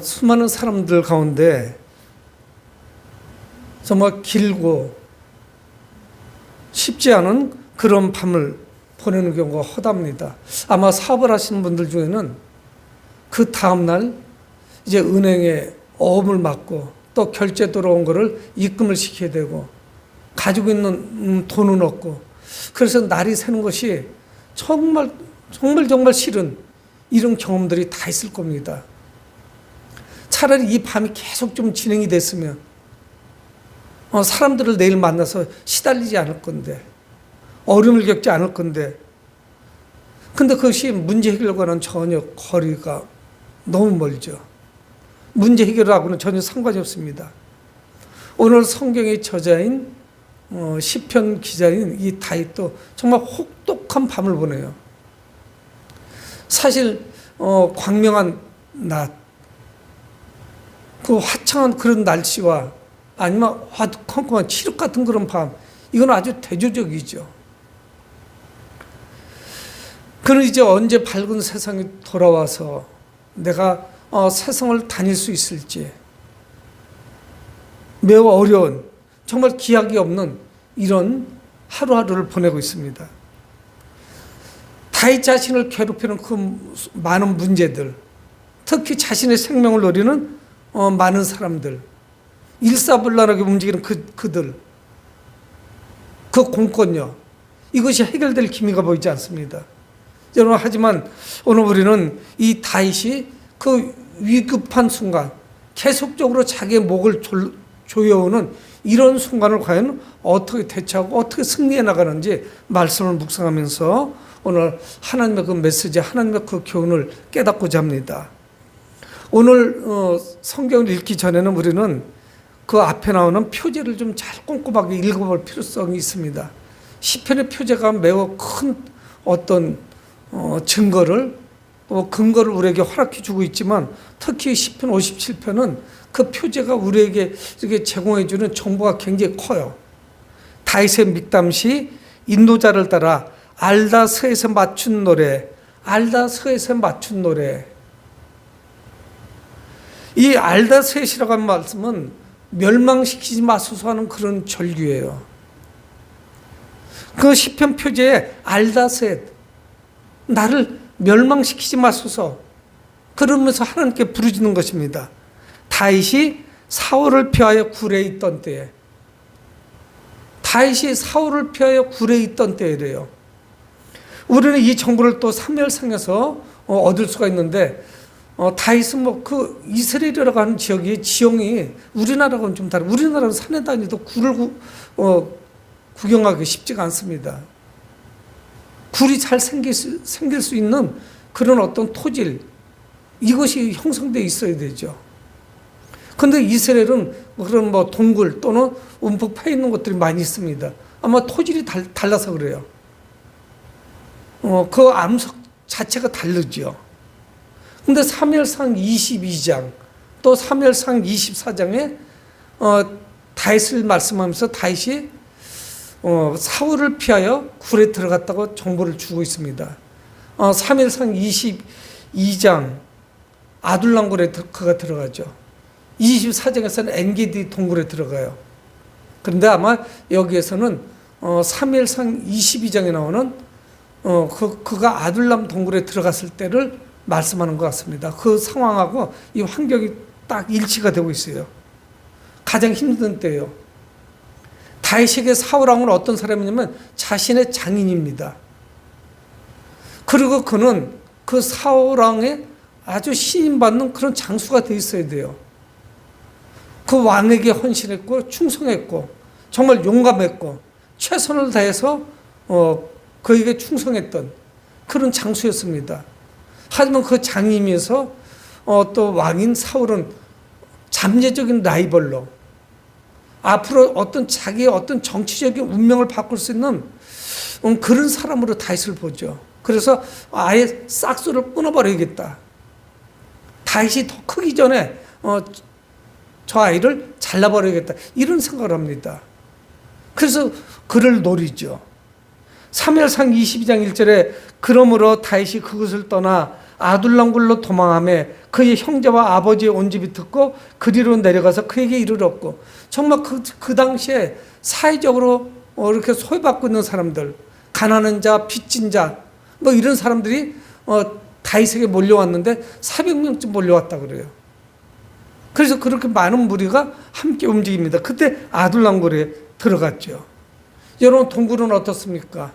수많은 사람들 가운데 정말 길고 쉽지 않은 그런 밤을 보내는 경우가 허다합니다. 아마 사업을 하시는 분들 중에는 그 다음날 이제 은행에 어음을 맞고 또 결제 들어온 거를 입금을 시켜야 되고 가지고 있는 돈은 없고 그래서 날이 새는 것이 정말 싫은 이런 경험들이 다 있을 겁니다. 차라리 이 밤이 계속 좀 진행이 됐으면 사람들을 내일 만나서 시달리지 않을 건데 어려움을 겪지 않을 건데 근데 그것이 문제 해결과는 전혀 거리가 너무 멀죠. 문제 해결하고는 전혀 상관이 없습니다. 오늘 성경의 저자인 시편 기자인 이 다윗도 정말 혹독한 밤을 보내요. 사실 광명한 낮, 그 화창한 그런 날씨와 아니면 어두컴컴한 칠흑 같은 그런 밤, 이건 아주 대조적이죠. 그는 이제 언제 밝은 세상이 돌아와서 내가 세상을 다닐 수 있을지 매우 어려운 정말 기약이 없는 이런 하루하루를 보내고 있습니다. 다윗 자신을 괴롭히는 그 많은 문제들, 특히 자신의 생명을 노리는 많은 사람들, 일사불란하게 움직이는 그들, 그 공권력, 이것이 해결될 기미가 보이지 않습니다. 여러분, 하지만 오늘 우리는 이 다윗이 그 위급한 순간 계속적으로 자기의 목을 조여오는 이런 순간을 과연 어떻게 대처하고 어떻게 승리해 나가는지 말씀을 묵상하면서 오늘 하나님의 그 메시지, 하나님의 그 교훈을 깨닫고자 합니다. 오늘 성경을 읽기 전에는 우리는 그 앞에 나오는 표제를 좀 잘 꼼꼼하게 읽어볼 필요성이 있습니다. 시편의 표제가 매우 큰 어떤 증거를 근거를 우리에게 허락해 주고 있지만 특히 시편 57편은 그 표제가 우리에게 이렇게 제공해 주는 정보가 굉장히 커요. 다윗의 믹담시 인도자를 따라 알다스에서 맞춘 노래, 알다스에서 맞춘 노래. 이 알다스에시라고 하는 말씀은 멸망시키지 마소서 하는 그런 절규예요. 그 시편 표제에 알다셋, 나를 멸망시키지 마소서, 그러면서 하나님께 부르짖는 것입니다. 다윗이 사울을 피하여 굴에 있던 때에, 다윗이 사울을 피하여 굴에 있던 때래요. 우리는 이 정보를 또 사무엘상에서 얻을 수가 있는데 다윗은 그 이스라엘이라고 하는 지형이 우리나라하고는 좀 다르고 우리나라는 산에 다니도 굴을 구경하기 쉽지가 않습니다. 굴이 잘 생길 수 있는 그런 어떤 토질, 이것이 형성되어 있어야 되죠. 그런데 이스라엘은 그런 동굴 또는 움푹 패 있는 것들이 많이 있습니다. 아마 토질이 달라서 그래요. 그 암석 자체가 다르죠. 근데 사무엘상 22장 또 사무엘상 24장에 다윗을 말씀하면서 다윗이 사울을 피하여 굴에 들어갔다고 정보를 주고 있습니다. 사무엘상 22장 아둘람 굴에 그가 들어가죠. 24장에서는 엔게디 동굴에 들어가요. 그런데 아마 여기에서는 사무엘상 22장에 나오는 그가 아둘람 동굴에 들어갔을 때를 말씀하는 것 같습니다. 그 상황하고 이 환경이 딱 일치가 되고 있어요. 가장 힘든 때예요. 다윗에게 사울왕은 어떤 사람이냐면 자신의 장인입니다. 그리고 그는 그 사울왕의 아주 신임받는 그런 장수가 되어 있어야 돼요. 그 왕에게 헌신했고 충성했고 정말 용감했고 최선을 다해서 그에게 충성했던 그런 장수였습니다. 하지만 그 장임에서 또 왕인 사울은 잠재적인 라이벌로 앞으로 자기의 어떤 정치적인 운명을 바꿀 수 있는 그런 사람으로 다윗을 보죠. 그래서 아예 싹수를 끊어버리겠다. 다윗이 더 크기 전에 저 아이를 잘라버리겠다. 이런 생각을 합니다. 그래서 그를 노리죠. 사무엘상 22장 1절에 그러므로 다윗이 그것을 떠나 아둘람굴로 도망하며 그의 형제와 아버지의 온 집이 듣고 그리로 내려가서 그에게 이르렀고, 정말 그 당시에 사회적으로 이렇게 소외받고 있는 사람들, 가난한 자, 빚진 자, 뭐 이런 사람들이 다윗에게 몰려왔는데 400명쯤 몰려왔다 그래요. 그래서 그렇게 많은 무리가 함께 움직입니다. 그때 아둘람굴에 들어갔죠. 여러분, 동굴은 어떻습니까?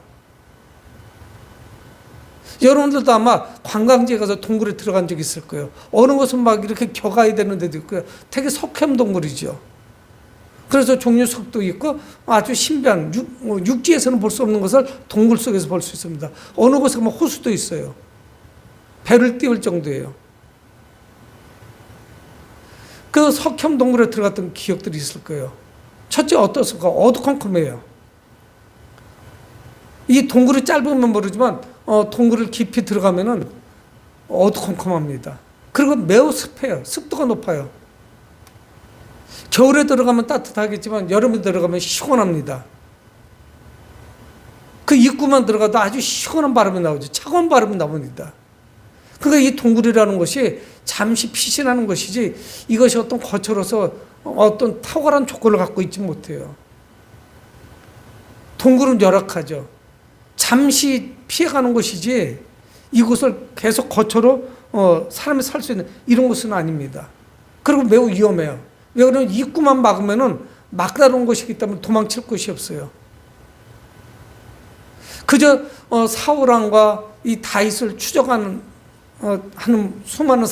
여러분들도 아마 관광지에 가서 동굴에 들어간 적 있을 거예요. 어느 곳은 막 이렇게 겨가야 되는 데도 있고요. 되게 석회암 동굴이죠. 그래서 종류석도 있고 아주 신비한 육지에서는 볼 수 없는 것을 동굴 속에서 볼 수 있습니다. 어느 곳에 가면 호수도 있어요. 배를 띄울 정도예요. 그 석회암 동굴에 들어갔던 기억들이 있을 거예요. 첫째, 어떻습니까? 어두컴컴해요. 이 동굴이 짧으면 모르지만 동굴을 깊이 들어가면은 어두컴컴합니다. 그리고 매우 습해요. 습도가 높아요. 겨울에 들어가면 따뜻하겠지만 여름에 들어가면 시원합니다. 그 입구만 들어가도 아주 시원한 바람이 나오죠. 차가운 바람이 나옵니다. 그러니까 이 동굴이라는 것이 잠시 피신하는 것이지 이것이 어떤 거처로서 어떤 탁월한 조건을 갖고 있지 못해요. 동굴은 열악하죠. 잠시 피해가는 것이지 이곳을 계속 거처로 사람이 살 수 있는 이런 곳은 아닙니다. 그리고 매우 위험해요. 왜 그러면 입구만 막으면은 막다른 곳이기 때문에 도망칠 곳이 없어요. 그저 사울왕과 이 다윗을 추적하는 하는 수많은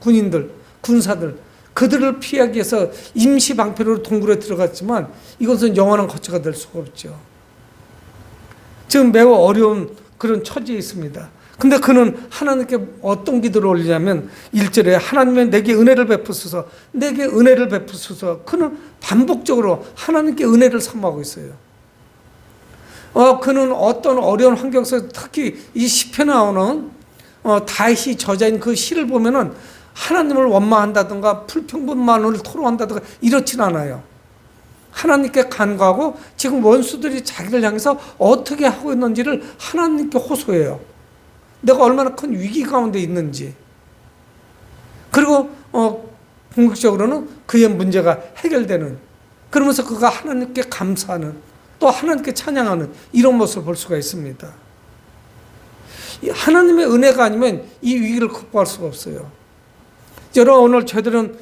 군인들, 군사들, 그들을 피하기 위해서 임시 방패로 동굴에 들어갔지만 이것은 영원한 거처가 될 수가 없죠. 지금 매우 어려운 그런 처지에 있습니다. 근데 그는 하나님께 어떤 기도를 올리냐면 1절에 하나님의 내게 은혜를 베푸소서, 내게 은혜를 베푸소서. 그는 반복적으로 하나님께 은혜를 사모하고 있어요. 그는 어떤 어려운 환경 속에서 특히 이 시편에 나오는 다윗이 저자인 그 시를 보면은 하나님을 원망한다든가 불평불만을 토로한다든가 이렇진 않아요. 하나님께 간구하고 지금 원수들이 자기를 향해서 어떻게 하고 있는지를 하나님께 호소해요. 내가 얼마나 큰 위기 가운데 있는지. 그리고 궁극적으로는 그의 문제가 해결되는, 그러면서 그가 하나님께 감사하는, 또 하나님께 찬양하는 이런 모습을 볼 수가 있습니다. 하나님의 은혜가 아니면 이 위기를 극복할 수가 없어요. 여러분, 오늘 저희들은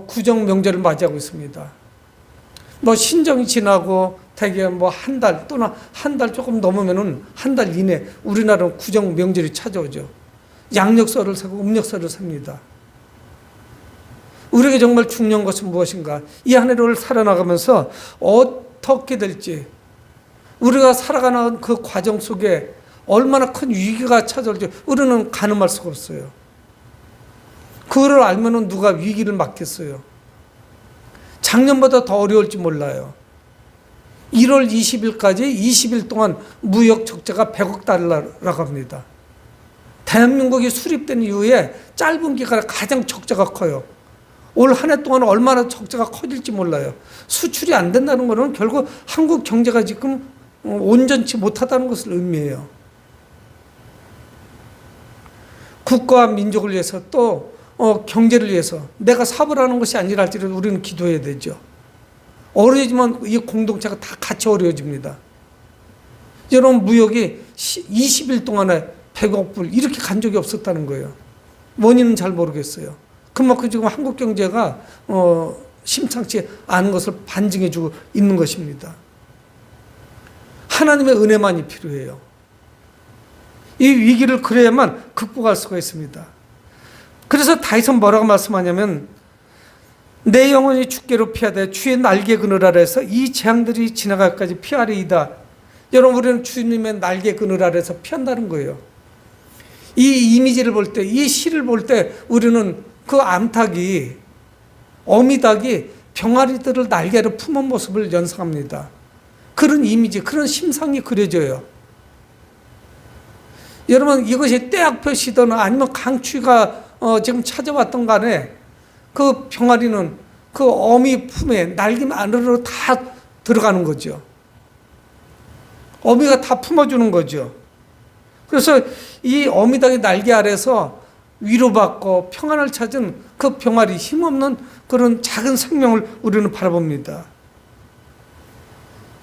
구정 명절을 맞이하고 있습니다. 뭐 신정이 지나고 대개 뭐 한 달 또는 한 달 조금 넘으면은 한 달 이내 우리나라는 구정 명절이 찾아오죠. 양력서를 세고 음력서를 셉니다. 우리에게 정말 중요한 것은 무엇인가? 이 한 해를 살아나가면서 어떻게 될지, 우리가 살아가는 그 과정 속에 얼마나 큰 위기가 찾아올지 우리는 가늠할 수가 없어요. 그거를 알면은 누가 위기를 막겠어요? 작년보다 더 어려울지 몰라요. 1월 20일까지 20일 동안 무역 적자가 100억 달러라고 합니다. 대한민국이 수립된 이후에 짧은 기간에 가장 적자가 커요. 올 한 해 동안 얼마나 적자가 커질지 몰라요. 수출이 안 된다는 것은 결국 한국 경제가 지금 온전치 못하다는 것을 의미해요. 국가와 민족을 위해서 또 경제를 위해서 내가 사업을 하는 것이 아니라 할지라도 우리는 기도해야 되죠. 어려워지면 이 공동체가 다 같이 어려워집니다. 여러분, 무역이 20일 동안에 100억 불 이렇게 간 적이 없었다는 거예요. 원인은 잘 모르겠어요. 그만큼 지금 한국 경제가 심상치 않은 것을 반증해주고 있는 것입니다. 하나님의 은혜만이 필요해요. 이 위기를 그래야만 극복할 수가 있습니다. 그래서 다윗은 뭐라고 말씀하냐면 내 영혼이 주께로 피하되 주의 날개 그늘 아래서 이 재앙들이 지나갈까지 피하리이다. 여러분, 우리는 주님의 날개 그늘 아래서 피한다는 거예요. 이 이미지를 볼 때, 이 시를 볼 때 우리는 그 암탉이, 어미닭이 병아리들을 날개로 품은 모습을 연상합니다. 그런 이미지, 그런 심상이 그려져요. 여러분, 이것이 떼약볕이든 아니면 강추위가 지금 찾아왔던 간에 그 병아리는 그 어미 품에 날개 안으로 다 들어가는 거죠. 어미가 다 품어주는 거죠. 그래서 이 어미닭의 날개 아래서 위로받고 평안을 찾은 그 병아리, 힘없는 그런 작은 생명을 우리는 바라봅니다.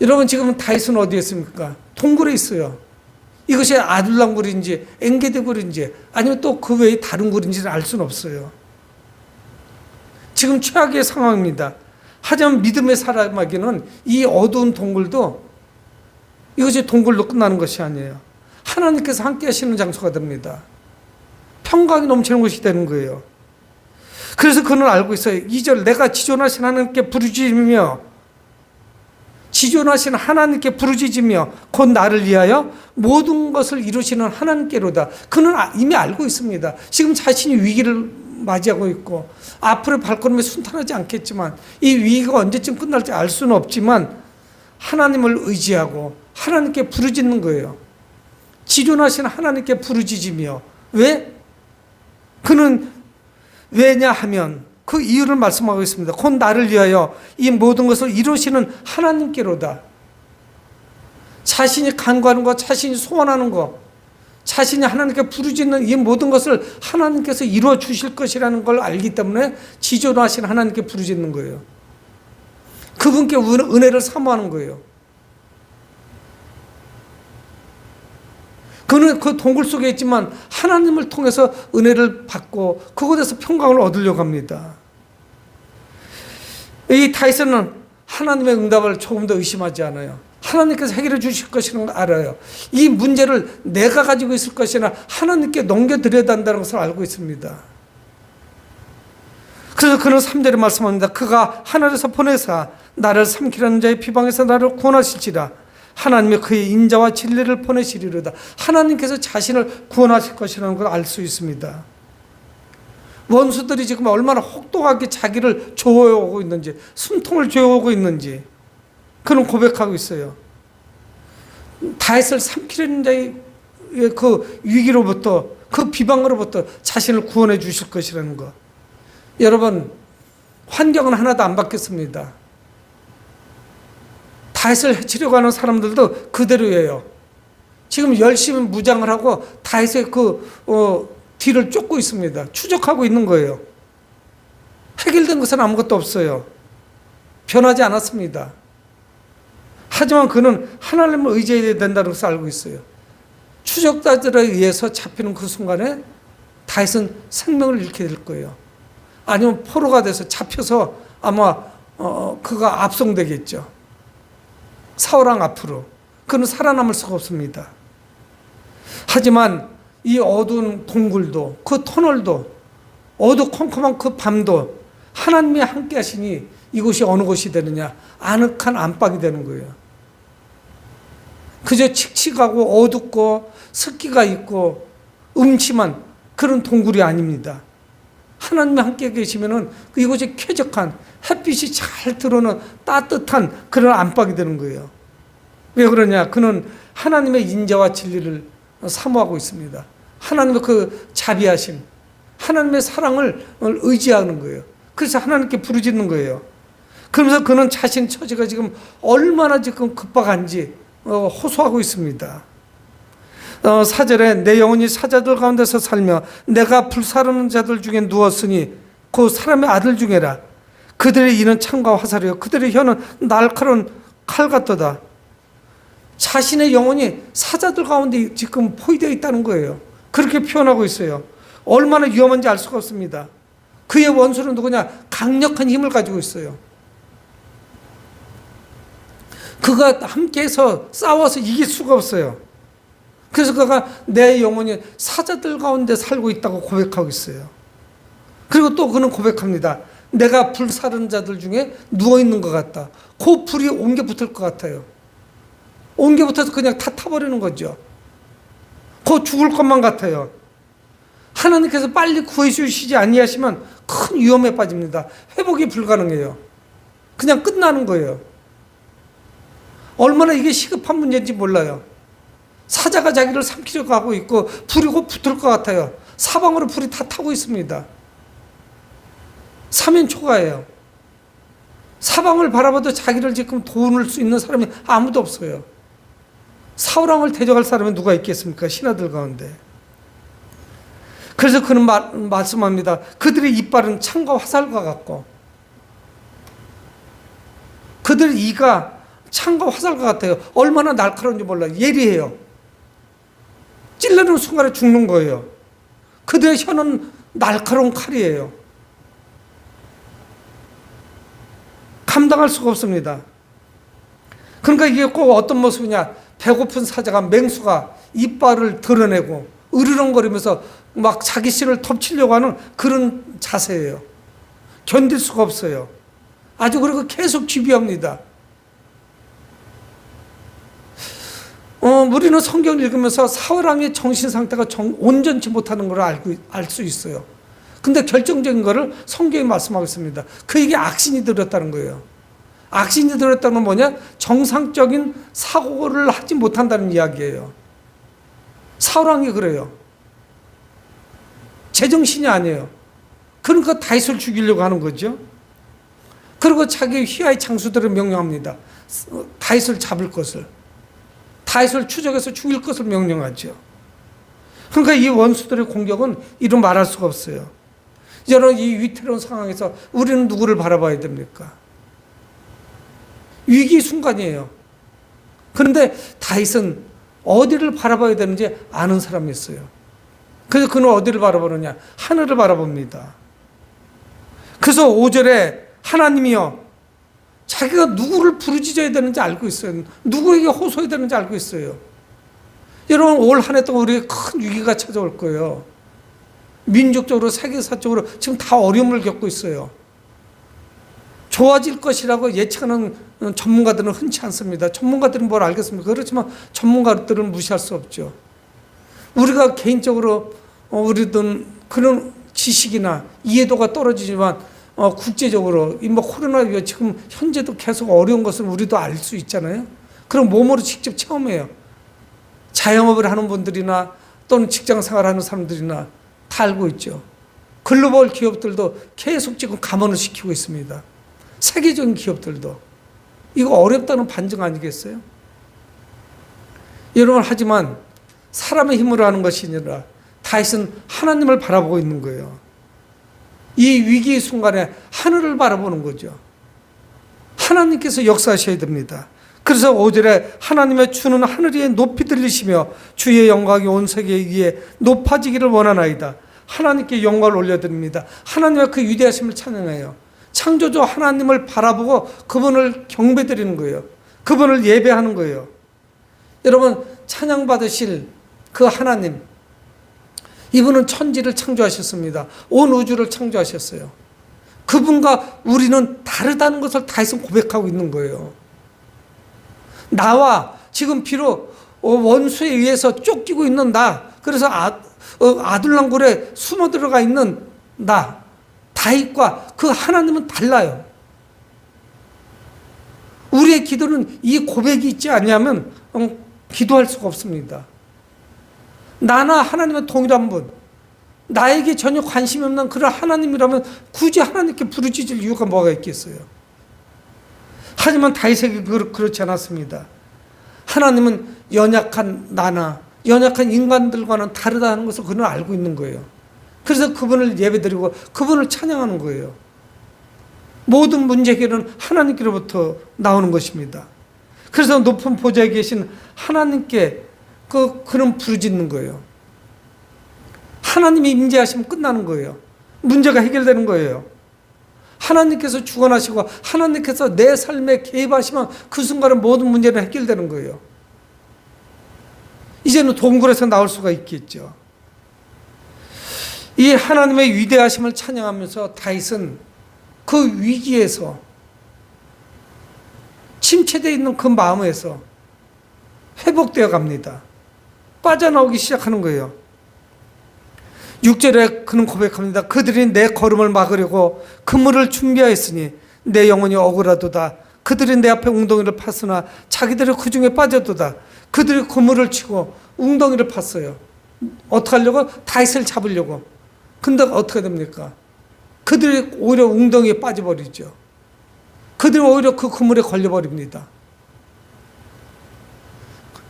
여러분, 지금 다윗은 어디에 있습니까? 동굴에 있어요. 이것이 아둘람 굴인지 엔게디 굴인지 아니면 또 그 외에 다른 굴인지는 알 수는 없어요. 지금 최악의 상황입니다. 하지만 믿음의 사람에게는 이 어두운 동굴도 이것이 동굴로 끝나는 것이 아니에요. 하나님께서 함께 하시는 장소가 됩니다. 평강이 넘치는 곳이 되는 거예요. 그래서 그는 알고 있어요. 2절, 내가 지존하신 하나님께 부르짖으며 지존하신 하나님께 부르짖으며 곧 나를 위하여 모든 것을 이루시는 하나님께로다. 그는 이미 알고 있습니다. 지금 자신이 위기를 맞이하고 있고 앞으로 발걸음이 순탄하지 않겠지만 이 위기가 언제쯤 끝날지 알 수는 없지만 하나님을 의지하고 하나님께 부르짖는 거예요. 지존하신 하나님께 부르짖으며. 왜? 그는 왜냐 하면 그 이유를 말씀하고 있습니다. 곧 나를 위하여 이 모든 것을 이루시는 하나님께로다. 자신이 간구하는 것, 자신이 소원하는 것, 자신이 하나님께 부르짖는 이 모든 것을 하나님께서 이루어 주실 것이라는 걸 알기 때문에 지존하신 하나님께 부르짖는 거예요. 그분께 은혜를 사모하는 거예요. 그는 그 동굴 속에 있지만 하나님을 통해서 은혜를 받고 그곳에서 평강을 얻으려고 합니다. 이 다윗은 하나님의 응답을 조금 더 의심하지 않아요. 하나님께서 해결해 주실 것이라는 걸 알아요. 이 문제를 내가 가지고 있을 것이나 하나님께 넘겨드려야 한다는 것을 알고 있습니다. 그래서 그는 3절에 말씀합니다. 그가 하늘에서 보내사 나를 삼키려는 자의 비방에서 나를 구원하실지라. 하나님의 그의 인자와 진리를 보내시리로다. 하나님께서 자신을 구원하실 것이라는 걸 알 수 있습니다. 원수들이 지금 얼마나 혹독하게 자기를 조어오고 있는지, 숨통을 조어오고 있는지 그는 고백하고 있어요. 다윗을 삼키려는 자의 그 위기로부터, 그 비방으로부터 자신을 구원해 주실 것이라는 것. 여러분, 환경은 하나도 안 바뀌었습니다. 다윗을 해치려고 하는 사람들도 그대로예요. 지금 열심히 무장을 하고 다윗의 뒤를 쫓고 있습니다. 추적하고 있는 거예요. 해결된 것은 아무것도 없어요. 변하지 않았습니다. 하지만 그는 하나님을 의지해야 된다는 것을 알고 있어요. 추적자들에 의해서 잡히는 그 순간에 다윗은 생명을 잃게 될 거예요. 아니면 포로가 돼서 잡혀서 아마 그가 압송되겠죠. 사울왕 앞으로. 그는 살아남을 수가 없습니다. 하지만 이 어두운 동굴도, 그 터널도, 어두컴컴한 그 밤도 하나님이 함께 하시니 이곳이 어느 곳이 되느냐? 아늑한 안방이 되는 거예요. 그저 칙칙하고 어둡고 습기가 있고 음침한 그런 동굴이 아닙니다. 하나님이 함께 계시면은 이곳이 쾌적한 햇빛이 잘 들어오는 따뜻한 그런 안방이 되는 거예요. 왜 그러냐? 그는 하나님의 인자와 진리를 사모하고 있습니다. 하나님의 그 자비하심, 하나님의 사랑을 의지하는 거예요. 그래서 하나님께 부르짖는 거예요. 그러면서 그는 자신 처지가 지금 얼마나 지금 급박한지 호소하고 있습니다. 4절에 내 영혼이 사자들 가운데서 살며 내가 불사르는 자들 중에 누웠으니 그 사람의 아들 중에라. 그들의 이는 창과 화살이요 그들의 혀는 날카로운 칼 같도다. 자신의 영혼이 사자들 가운데 지금 포위되어 있다는 거예요. 그렇게 표현하고 있어요. 얼마나 위험한지 알 수가 없습니다. 그의 원수는 누구냐? 강력한 힘을 가지고 있어요. 그가 함께해서 싸워서 이길 수가 없어요. 그래서 그가 내 영혼이 사자들 가운데 살고 있다고 고백하고 있어요. 그리고 또 그는 고백합니다. 내가 불사른 자들 중에 누워있는 것 같다. 그 불이 옮겨 붙을 것 같아요. 옮겨 붙어서 그냥 다 타버리는 거죠. 그 죽을 것만 같아요. 하나님께서 빨리 구해주시지 아니하시면 큰 위험에 빠집니다. 회복이 불가능해요. 그냥 끝나는 거예요. 얼마나 이게 시급한 문제인지 몰라요. 사자가 자기를 삼키려고 하고 있고 불이 곧 붙을 것 같아요. 사방으로 불이 다 타고 있습니다. 사면초가예요. 사방을 바라봐도 자기를 지금 도울 수 있는 사람이 아무도 없어요. 사울왕을 대적할 사람이 누가 있겠습니까? 신하들 가운데. 그래서 그는 말씀합니다. 그들의 이빨은 창과 화살과 같고 그들의 이가 창과 화살과 같아요. 얼마나 날카로운지 몰라요. 예리해요. 찔르는 순간에 죽는 거예요. 그들의 혀는 날카로운 칼이에요. 감당할 수가 없습니다. 그러니까 이게 꼭 어떤 모습이냐. 배고픈 사자가 맹수가 이빨을 드러내고 으르렁거리면서 막 자기 씨를 덮치려고 하는 그런 자세예요. 견딜 수가 없어요. 아주 그리고 계속 집요합니다. 우리는 성경을 읽으면서 사울왕의 정신 상태가 온전치 못하는 걸 알 수 있어요. 근데 결정적인 것을 성경이 말씀하고 있습니다. 그에게 악신이 들었다는 거예요. 악신이 들었다는 건 뭐냐? 정상적인 사고를 하지 못한다는 이야기예요. 사울왕이 그래요. 제정신이 아니에요. 그러니까 다윗을 죽이려고 하는 거죠. 그리고 자기 휘하의 장수들을 명령합니다. 다윗을 잡을 것을. 다윗을 추적해서 죽일 것을 명령하죠. 그러니까 이 원수들의 공격은 이루 말할 수가 없어요. 여러분, 이 위태로운 상황에서 우리는 누구를 바라봐야 됩니까? 위기 순간이에요. 그런데 다윗은 어디를 바라봐야 되는지 아는 사람이 있어요. 그래서 그는 어디를 바라보느냐? 하늘을 바라봅니다. 그래서 5절에 하나님이여, 자기가 누구를 부르짖어야 되는지 알고 있어요. 누구에게 호소해야 되는지 알고 있어요. 여러분, 올 한 해 동안 우리에게 큰 위기가 찾아올 거예요. 민족적으로, 세계사적으로 지금 다 어려움을 겪고 있어요. 좋아질 것이라고 예측하는 전문가들은 흔치 않습니다. 전문가들은 뭘 알겠습니까? 그렇지만 전문가들은 무시할 수 없죠. 우리가 개인적으로 우리든 그런 지식이나 이해도가 떨어지지만 국제적으로 이 코로나 지금 현재도 계속 어려운 것을 우리도 알 수 있잖아요. 그럼 몸으로 직접 체험해요. 자영업을 하는 분들이나 또는 직장 생활하는 사람들이나 다 알고 있죠. 글로벌 기업들도 계속 지금 감원을 시키고 있습니다. 세계적인 기업들도. 이거 어렵다는 반증 아니겠어요? 여러분, 하지만 사람의 힘으로 하는 것이 아니라 다윗은 하나님을 바라보고 있는 거예요. 이 위기의 순간에 하늘을 바라보는 거죠. 하나님께서 역사하셔야 됩니다. 그래서 5절에 하나님의 주는 하늘이 높이 들리시며 주의 영광이 온 세계 위에 높아지기를 원하나이다. 하나님께 영광을 올려드립니다. 하나님의 그 위대하심을 찬양해요. 창조주 하나님을 바라보고 그분을 경배드리는 거예요. 그분을 예배하는 거예요. 여러분, 찬양받으실 그 하나님, 이분은 천지를 창조하셨습니다. 온 우주를 창조하셨어요. 그분과 우리는 다르다는 것을 다윗은 고백하고 있는 거예요. 나와 지금 비록 원수에 의해서 쫓기고 있는 나, 그래서 아둘람굴에 숨어 들어가 있는 나, 다윗과 그 하나님은 달라요. 우리의 기도는 이 고백이 있지 않냐면 기도할 수가 없습니다. 나나 하나님은 동일한 분, 나에게 전혀 관심이 없는 그런 하나님이라면 굳이 하나님께 부르짖을 이유가 뭐가 있겠어요? 하지만 다윗에게 그렇지 않았습니다. 하나님은 연약한 나나 연약한 인간들과는 다르다는 것을 그는 알고 있는 거예요. 그래서 그분을 예배드리고 그분을 찬양하는 거예요. 모든 문제 해결은 하나님께로부터 나오는 것입니다. 그래서 높은 보좌에 계신 하나님께 그는 부르짖는 거예요. 하나님이 임재하시면 끝나는 거예요. 문제가 해결되는 거예요. 하나님께서 주관하시고 하나님께서 내 삶에 개입하시면 그 순간에 모든 문제는 해결되는 거예요. 이제는 동굴에서 나올 수가 있겠죠. 이 하나님의 위대하심을 찬양하면서 다윗은 그 위기에서, 침체되어 있는 그 마음에서 회복되어 갑니다. 빠져나오기 시작하는 거예요. 6절에 그는 고백합니다. 그들이 내 걸음을 막으려고 그물을 준비하였으니 내 영혼이 억울하도다. 그들이 내 앞에 웅덩이를 팠으나 자기들이 그 중에 빠져도다. 그들이 그물을 치고 웅덩이를 팠어요. 어떻게 하려고? 다윗을 잡으려고. 근데 어떻게 됩니까? 그들이 오히려 웅덩이에 빠져버리죠. 그들이 오히려 그 그물에 걸려버립니다.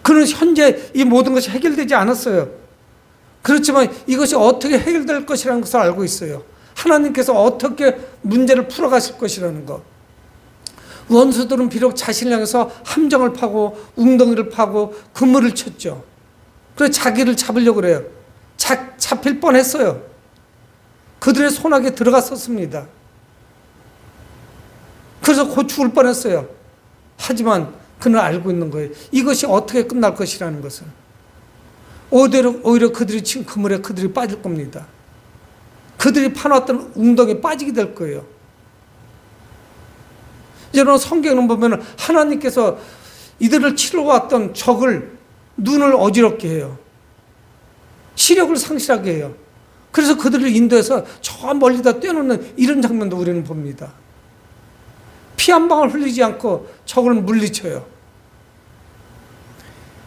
그는 현재 이 모든 것이 해결되지 않았어요. 그렇지만 이것이 어떻게 해결될 것이라는 것을 알고 있어요. 하나님께서 어떻게 문제를 풀어가실 것이라는 것. 원수들은 비록 자신을 향해서 함정을 파고 웅덩이를 파고 그물을 쳤죠. 그래서 자기를 잡으려고 그래요. 잡힐 뻔했어요. 그들의 손아귀에 들어갔었습니다. 그래서 곧 죽을 뻔했어요. 하지만 그는 알고 있는 거예요. 이것이 어떻게 끝날 것이라는 것을. 오히려 그들이 친 그물에 그들이 빠질 겁니다. 그들이 파놨던 웅덩이에 빠지게 될 거예요. 여러분, 성경을 보면 하나님께서 이들을 치러왔던 적을 눈을 어지럽게 해요. 시력을 상실하게 해요. 그래서 그들을 인도해서 저 멀리다 떼어놓는 이런 장면도 우리는 봅니다. 피 한 방울 흘리지 않고 적을 물리쳐요.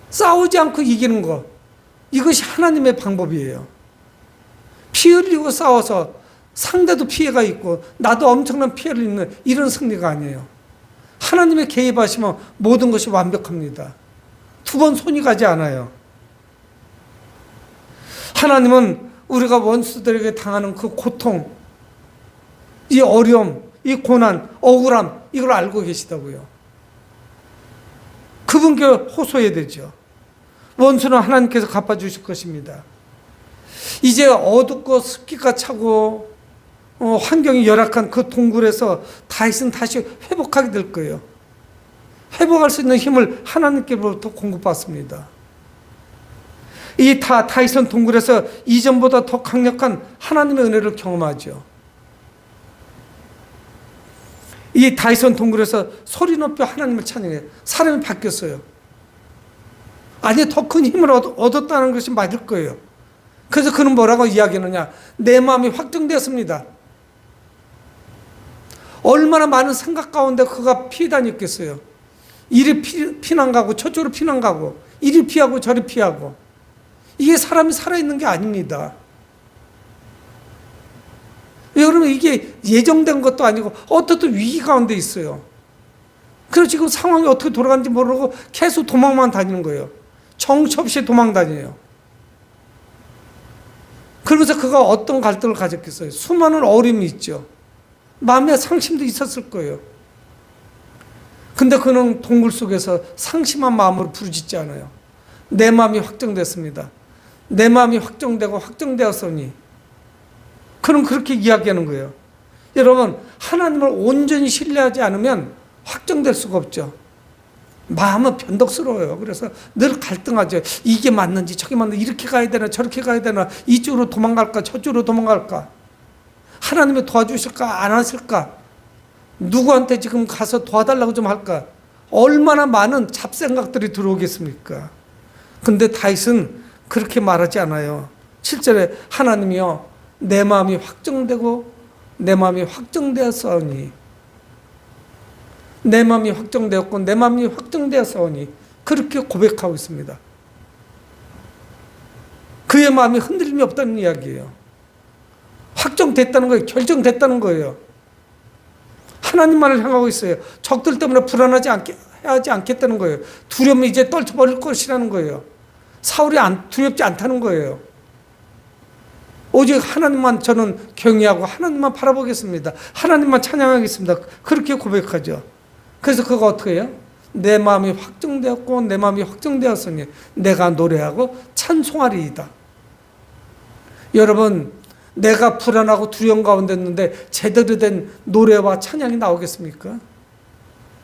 싸우지 않고 이기는 것, 이것이 하나님의 방법이에요. 피 흘리고 싸워서 상대도 피해가 있고 나도 엄청난 피해를 입는 이런 승리가 아니에요. 하나님의 개입하시면 모든 것이 완벽합니다. 두 번 손이 가지 않아요. 하나님은 우리가 원수들에게 당하는 그 고통, 이 어려움, 이 고난, 억울함, 이걸 알고 계시다고요. 그분께 호소해야 되죠. 원수는 하나님께서 갚아주실 것입니다. 이제 어둡고 습기가 차고 환경이 열악한 그 동굴에서 다윗은 다시 회복하게 될 거예요. 회복할 수 있는 힘을 하나님께로부터 공급받습니다. 이 다윗은 동굴에서 이전보다 더 강력한 하나님의 은혜를 경험하죠. 이 다윗은 동굴에서 소리 높여 하나님을 찬양해요. 사람이 바뀌었어요. 아니, 더 큰 힘을 얻었다는 것이 맞을 거예요. 그래서 그는 뭐라고 이야기하느냐? 내 마음이 확정되었습니다. 얼마나 많은 생각 가운데 그가 피해 다녔겠어요. 이리 피난 가고 저쪽으로 피난 가고 이리 피하고 저리 피하고. 이게 사람이 살아있는 게 아닙니다. 여러분, 이게 예정된 것도 아니고 어떻든 위기 가운데 있어요. 그래서 지금 상황이 어떻게 돌아가는지 모르고 계속 도망만 다니는 거예요. 정처 없이 도망 다녀요. 그러면서 그가 어떤 갈등을 가졌겠어요? 수많은 어려움이 있죠. 마음의 상심도 있었을 거예요. 근데 그는 동굴 속에서 상심한 마음으로 부르짖지 않아요. 내 마음이 확정됐습니다. 내 마음이 확정되고 확정되었으니. 그는 그렇게 이야기하는 거예요. 여러분, 하나님을 온전히 신뢰하지 않으면 확정될 수가 없죠. 마음은 변덕스러워요. 그래서 늘 갈등하죠. 이게 맞는지 저게 맞는지, 이렇게 가야 되나 저렇게 가야 되나, 이쪽으로 도망갈까 저쪽으로 도망갈까, 하나님이 도와주실까 안 하실까, 누구한테 지금 가서 도와달라고 좀 할까, 얼마나 많은 잡생각들이 들어오겠습니까? 근데 다윗은 그렇게 말하지 않아요. 7절에 하나님이여 내 마음이 확정되고 내 마음이 확정되었사오니, 내 마음이 확정되었고 내 마음이 확정되었사오니, 그렇게 고백하고 있습니다. 그의 마음이 흔들림이 없다는 이야기예요. 확정됐다는 거예요. 결정됐다는 거예요. 하나님만을 향하고 있어요. 적들 때문에 불안하지 하지 않겠다는 거예요. 두려움이 이제 떨쳐버릴 것이라는 거예요. 사울이 두렵지 않다는 거예요. 오직 하나님만 저는 경외하고 하나님만 바라보겠습니다. 하나님만 찬양하겠습니다. 그렇게 고백하죠. 그래서 그가 어떻게 해요? 내 마음이 확정되었고 내 마음이 확정되었으니 내가 노래하고 찬송하리이다. 여러분, 내가 불안하고 두려움 가운데 있는데 제대로 된 노래와 찬양이 나오겠습니까?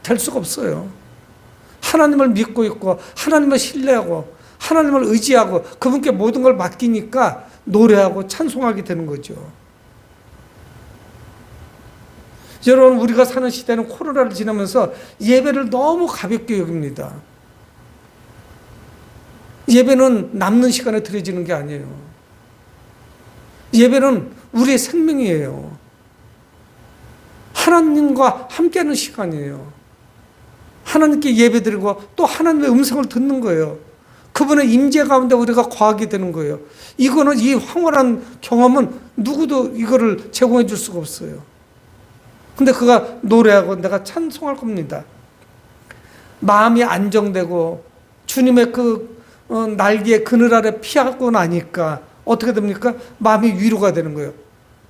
될 수가 없어요. 하나님을 믿고 있고 하나님을 신뢰하고 하나님을 의지하고 그분께 모든 걸 맡기니까 노래하고 찬송하게 되는 거죠. 여러분, 우리가 사는 시대는 코로나를 지나면서 예배를 너무 가볍게 여깁니다. 예배는 남는 시간에 드려지는 게 아니에요. 예배는 우리의 생명이에요. 하나님과 함께하는 시간이에요. 하나님께 예배드리고 또 하나님의 음성을 듣는 거예요. 그분의 임재 가운데 우리가 거하게 되는 거예요. 이거는, 이 황홀한 경험은 누구도 이거를 제공해 줄 수가 없어요. 근데 그가 노래하고 내가 찬송할 겁니다. 마음이 안정되고 주님의 날개 그늘 아래 피하고 나니까 어떻게 됩니까? 마음이 위로가 되는 거예요.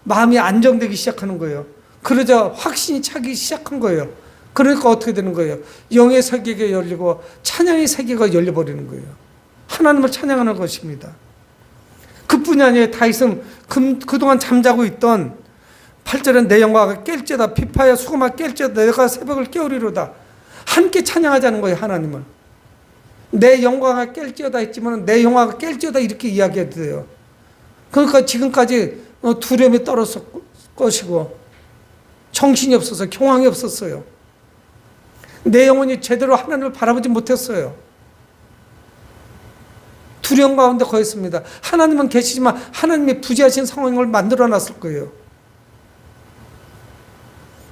마음이 안정되기 시작하는 거예요. 그러자 확신이 차기 시작한 거예요. 그러니까 어떻게 되는 거예요? 영의 세계가 열리고 찬양의 세계가 열려버리는 거예요. 하나님을 찬양하는 것입니다. 그뿐이 아니에요. 다윗은 그동안 잠자고 있던 8절에 내 영광을 깰지어다 비파야 수고마 깰지어다 내가 새벽을 깨우리로다. 함께 찬양하자는 거예요. 하나님을. 내 영광을 깰지어다 했지만 내 영광을 깰지어다 이렇게 이야기해도 돼요. 그러니까 지금까지 두려움이 떨었을 것이고 정신이 없어서 경황이 없었어요. 내 영혼이 제대로 하나님을 바라보지 못했어요. 두려움 가운데 거했습니다. 하나님은 계시지만 하나님이 부재하신 상황을 만들어놨을 거예요.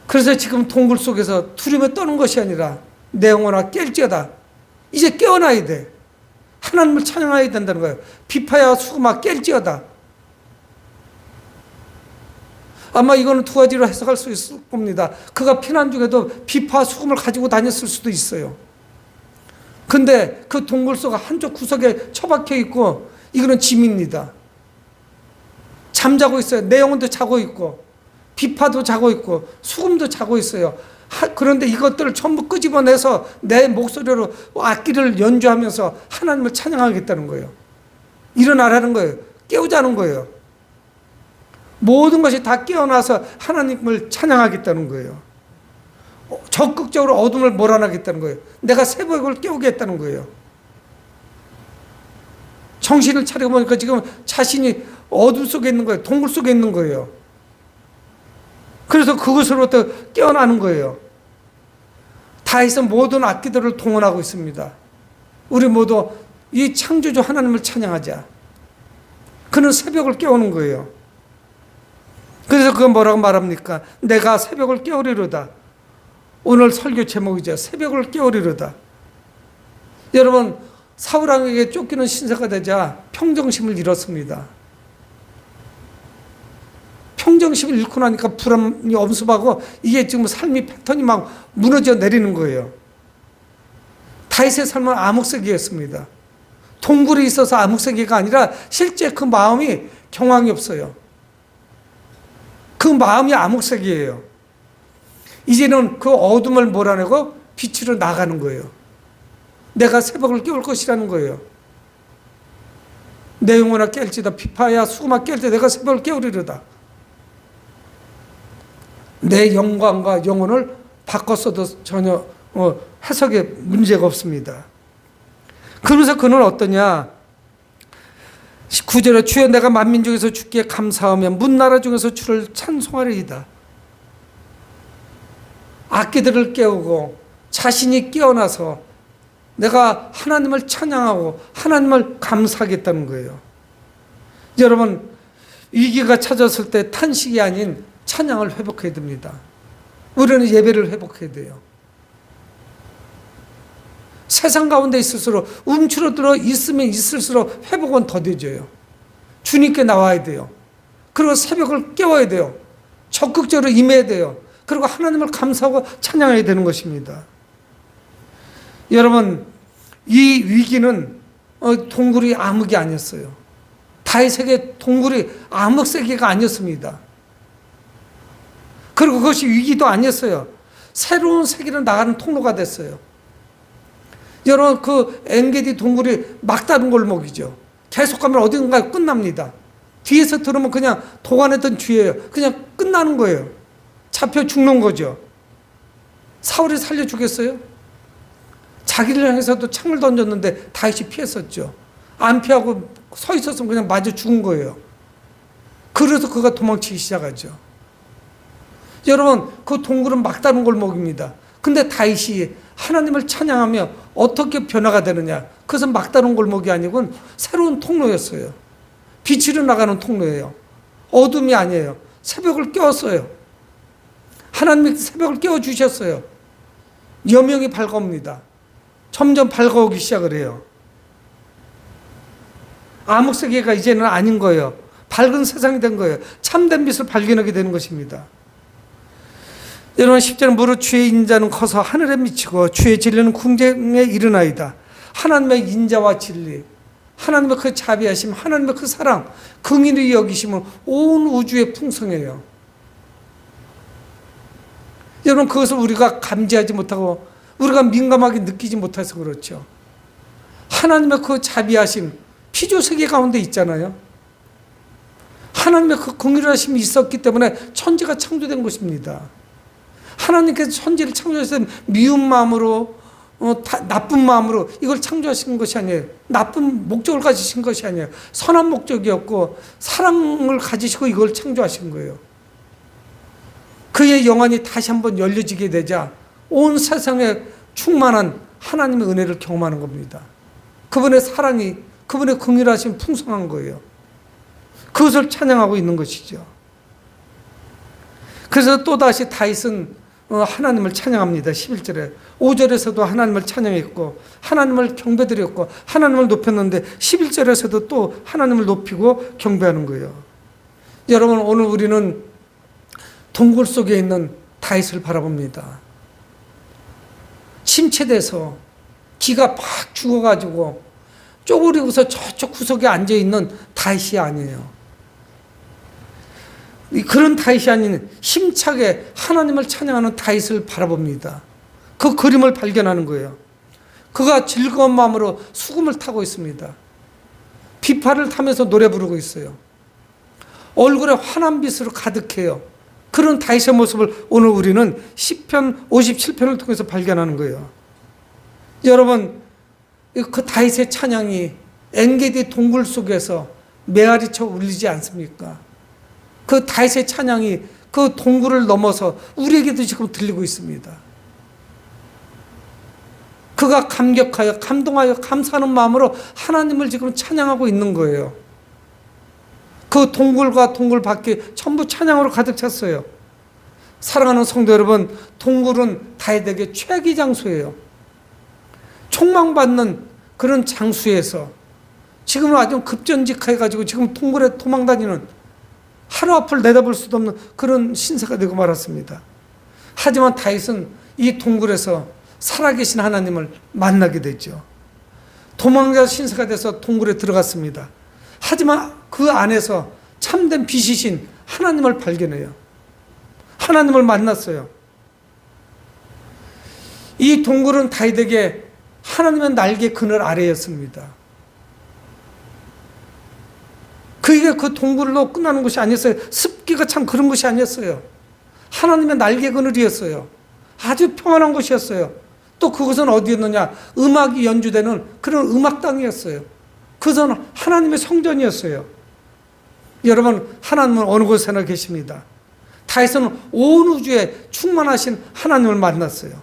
그래서 지금 동굴 속에서 두려움에 떠는 것이 아니라 내 영혼아 깰지어다. 이제 깨어나야 돼. 하나님을 찬양해야 된다는 거예요. 비파야 수고마 깰지어다. 아마 이거는 두 가지로 해석할 수 있을 겁니다. 그가 피난 중에도 비파 수금을 가지고 다녔을 수도 있어요. 근데 그 동굴 속 한쪽 구석에 처박혀 있고 이거는 짐입니다. 잠자고 있어요. 내 영혼도 자고 있고 비파도 자고 있고 수금도 자고 있어요. 그런데 이것들을 전부 끄집어내서 내 목소리로 악기를 연주하면서 하나님을 찬양하겠다는 거예요. 일어나라는 거예요. 깨우자는 거예요. 모든 것이 다 깨어나서 하나님을 찬양하겠다는 거예요. 적극적으로 어둠을 몰아내겠다는 거예요. 내가 새벽을 깨우겠다는 거예요. 정신을 차리고 보니까 지금 자신이 어둠 속에 있는 거예요. 동굴 속에 있는 거예요. 그래서 그것으로부터 깨어나는 거예요. 다윗은 모든 악기들을 동원하고 있습니다. 우리 모두 이 창조주 하나님을 찬양하자. 그는 새벽을 깨우는 거예요. 그래서 그건 뭐라고 말합니까? 내가 새벽을 깨우리로다. 오늘 설교 제목이죠. 새벽을 깨우리로다. 여러분, 사울왕에게 쫓기는 신세가 되자 평정심을 잃었습니다. 평정심을 잃고 나니까 불안이 엄습하고 이게 지금 삶의 패턴이 막 무너져 내리는 거예요. 다윗의 삶은 암흑세계였습니다. 동굴에 있어서 암흑세계가 아니라 실제 그 마음이 경황이 없어요. 그 마음이 암흑색이에요. 이제는 그 어둠을 몰아내고 빛으로 나가는 거예요. 내가 새벽을 깨울 것이라는 거예요. 내 영혼아 깰지다 비파야 수고마 깰때 내가 새벽을 깨우리로다. 내 영광과 영혼을 바꿨어도 전혀 해석에 문제가 없습니다. 그러면서 그는 어떠냐? 9절에 주여 내가 만민 중에서 주께 감사하며 문나라 중에서 주를 찬송하리이다. 악기들을 깨우고 자신이 깨어나서 내가 하나님을 찬양하고 하나님을 감사하겠다는 거예요. 여러분, 위기가 찾았을 때 탄식이 아닌 찬양을 회복해야 됩니다. 우리는 예배를 회복해야 돼요. 세상 가운데 있을수록 움츠러들어 있으면 있을수록 회복은 더뎌져요. 주님께 나와야 돼요. 그리고 새벽을 깨워야 돼요. 적극적으로 임해야 돼요. 그리고 하나님을 감사하고 찬양해야 되는 것입니다. 여러분, 이 위기는 동굴이 암흑이 아니었어요. 다윗에게 동굴이 암흑 세계가 아니었습니다. 그리고 그것이 위기도 아니었어요. 새로운 세계로 나가는 통로가 됐어요. 여러분, 그 엔게디 동굴이 막다른 골목이죠. 계속 가면 어딘가에 끝납니다. 뒤에서 들으면 그냥 도관했던 쥐예요. 그냥 끝나는 거예요. 잡혀 죽는 거죠. 사울이 살려주겠어요? 자기를 향해서도 창을 던졌는데 다윗이 피했었죠. 안 피하고 서 있었으면 그냥 맞아 죽은 거예요. 그래서 그가 도망치기 시작하죠. 여러분, 그 동굴은 막다른 골목입니다. 근데 다윗이 하나님을 찬양하며 어떻게 변화가 되느냐? 그것은 막다른 골목이 아니고 새로운 통로였어요. 빛으로 나가는 통로예요. 어둠이 아니에요. 새벽을 깨웠어요. 하나님이 새벽을 깨워주셨어요. 여명이 밝아옵니다. 점점 밝아오기 시작을 해요. 암흑세계가 이제는 아닌 거예요. 밝은 세상이 된 거예요. 참된 빛을 발견하게 되는 것입니다. 여러분, 10절은 무릇 주의 인자는 커서 하늘에 미치고 주의 진리는 궁정에 이르나이다. 하나님의 인자와 진리, 하나님의 그 자비하심, 하나님의 그 사랑, 긍휼히 여기심은 온 우주에 풍성해요. 여러분, 그것을 우리가 감지하지 못하고 우리가 민감하게 느끼지 못해서 그렇죠. 하나님의 그 자비하심, 피조세계 가운데 있잖아요. 하나님의 그 긍휼하심이 있었기 때문에 천지가 창조된 것입니다. 하나님께서 천지를 창조하셔서 미운 마음으로, 나쁜 마음으로 이걸 창조하신 것이 아니에요. 나쁜 목적을 가지신 것이 아니에요. 선한 목적이었고 사랑을 가지시고 이걸 창조하신 거예요. 그의 영안이 다시 한번 열려지게 되자 온 세상에 충만한 하나님의 은혜를 경험하는 겁니다. 그분의 사랑이, 그분의 긍휼하심이 풍성한 거예요. 그것을 찬양하고 있는 것이죠. 그래서 또다시 다윗은 하나님을 찬양합니다. 11절에. 5절에서도 하나님을 찬양했고 하나님을 경배드렸고 하나님을 높였는데 11절에서도 또 하나님을 높이고 경배하는 거예요. 여러분, 오늘 우리는 동굴 속에 있는 다윗을 바라봅니다. 침체돼서 기가 팍 죽어가지고 쪼그리고서 저쪽 구석에 앉아있는 다윗이 아니에요. 그런 다윗이 아닌 힘차게 하나님을 찬양하는 다윗을 바라봅니다. 그 그림을 발견하는 거예요. 그가 즐거운 마음으로 수금을 타고 있습니다. 비파를 타면서 노래 부르고 있어요. 얼굴에 환한 빛으로 가득해요. 그런 다윗의 모습을 오늘 우리는 시편 57편을 통해서 발견하는 거예요. 여러분, 그 다윗의 찬양이 엔게디 동굴 속에서 메아리쳐 울리지 않습니까? 그 다윗의 찬양이 그 동굴을 넘어서 우리에게도 지금 들리고 있습니다. 그가 감격하여 감동하여 감사하는 마음으로 하나님을 지금 찬양하고 있는 거예요. 그 동굴과 동굴 밖에 전부 찬양으로 가득 찼어요. 사랑하는 성도 여러분, 동굴은 다윗에게 최기 장소예요. 총망받는 그런 장수에서 지금은 아주 급전직해가지고 지금 동굴에 도망다니는, 하루 앞을 내다볼 수도 없는 그런 신세가 되고 말았습니다. 하지만 다윗은 이 동굴에서 살아계신 하나님을 만나게 되죠. 도망자 신세가 돼서 동굴에 들어갔습니다. 하지만 그 안에서 참된 빛이신 하나님을 발견해요. 하나님을 만났어요. 이 동굴은 다윗에게 하나님의 날개 그늘 아래였습니다. 그게 그 동굴로 끝나는 것이 아니었어요. 습기가 참 그런 것이 아니었어요. 하나님의 날개 그늘이었어요. 아주 평안한 곳이었어요. 또 그것은 어디였느냐? 음악이 연주되는 그런 음악당이었어요. 그것은 하나님의 성전이었어요. 여러분, 하나님은 어느 곳에나 계십니다. 다윗은 온 우주에 충만하신 하나님을 만났어요.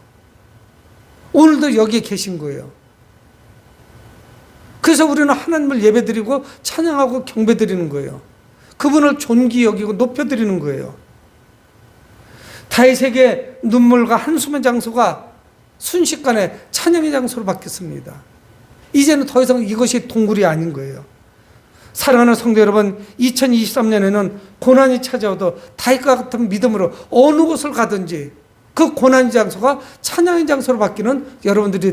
오늘도 여기에 계신 거예요. 그래서 우리는 하나님을 예배드리고 찬양하고 경배드리는 거예요. 그분을 존귀 여기고 높여드리는 거예요. 다윗에게 눈물과 한숨의 장소가 순식간에 찬양의 장소로 바뀌었습니다. 이제는 더 이상 이것이 동굴이 아닌 거예요. 사랑하는 성도 여러분, 2023년에는 고난이 찾아와도 다윗과 같은 믿음으로 어느 곳을 가든지 그 고난의 장소가 찬양의 장소로 바뀌는 여러분들이